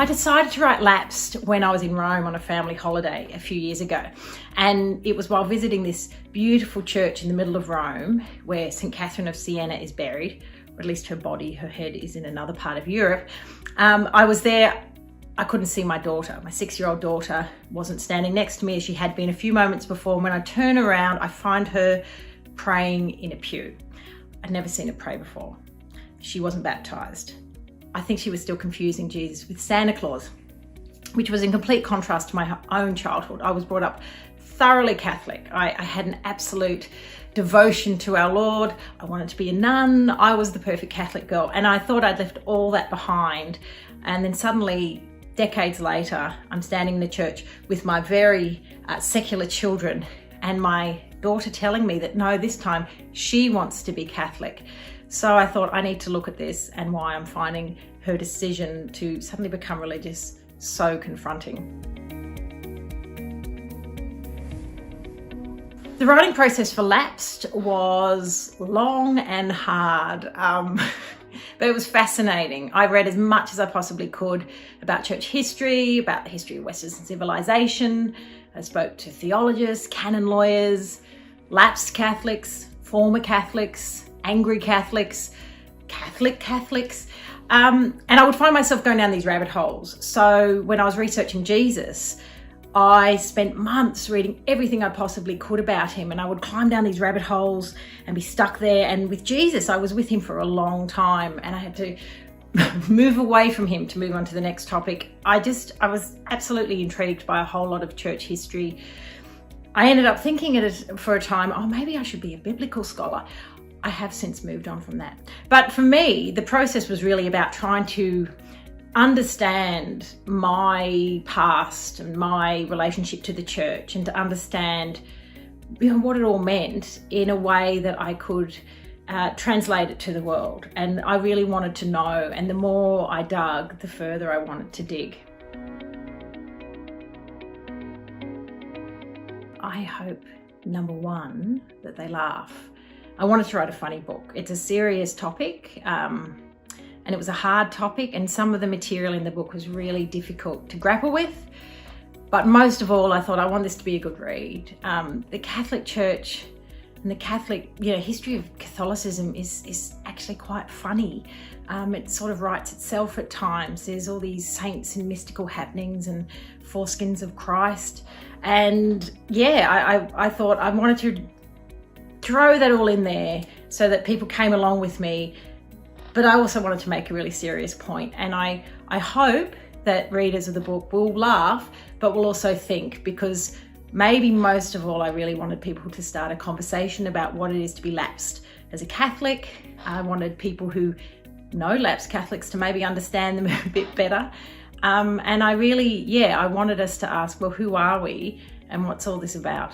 I decided to write Lapsed when I was in Rome on a family holiday a few years ago. And it was while visiting this beautiful church in the middle of Rome where St. Catherine of Siena is buried, or at least her body, her head is in another part of Europe. I was there. I couldn't see my daughter. My 6-year-old daughter wasn't standing next to me as she had been a few moments before. When I turn around, I find her praying in a pew. I'd never seen her pray before. She wasn't baptized. I think she was still confusing Jesus with Santa Claus, which was in complete contrast to my own childhood. I was brought up thoroughly Catholic. I had an absolute devotion to our Lord. I wanted to be a nun. I was the perfect Catholic girl. And I thought I'd left all that behind. And then suddenly, decades later, I'm standing in the church with my very secular children and my daughter telling me that no, this time she wants to be Catholic. So I thought I need to look at this and why I'm finding her decision to suddenly become religious so confronting. The writing process for Lapsed was long and hard, but it was fascinating. I read as much as I possibly could about church history, about the history of Western civilization. I spoke to theologians, canon lawyers, lapsed Catholics, former Catholics, angry Catholics, Catholics. And I would find myself going down these rabbit holes. So when I was researching Jesus, I spent months reading everything I possibly could about him, and I would climb down these rabbit holes and be stuck there. And with Jesus, I was with him for a long time, and I had to move away from him to move on to the next topic. I was absolutely intrigued by a whole lot of church history. I ended up thinking for a time, oh, maybe I should be a biblical scholar. I have since moved on from that. But for me, the process was really about trying to understand my past and my relationship to the church, and to understand what it all meant in a way that I could translate it to the world. And I really wanted to know, and the more I dug, the further I wanted to dig. I hope, number one, that they laugh. I wanted to write a funny book. It's a serious topic, and it was a hard topic, and some of the material in the book was really difficult to grapple with. But most of all, I thought I want this to be a good read. The Catholic Church and the Catholic history of Catholicism is actually quite funny. It sort of writes itself at times. There's all these saints and mystical happenings and foreskins of Christ. And I thought I wanted to throw that all in there so that people came along with me. But I also wanted to make a really serious point. And I hope that readers of the book will laugh, but will also think, because maybe most of all, I really wanted people to start a conversation about what it is to be lapsed as a Catholic. I wanted people who know lapsed Catholics to maybe understand them a bit better. And I wanted us to ask, well, who are we and what's all this about?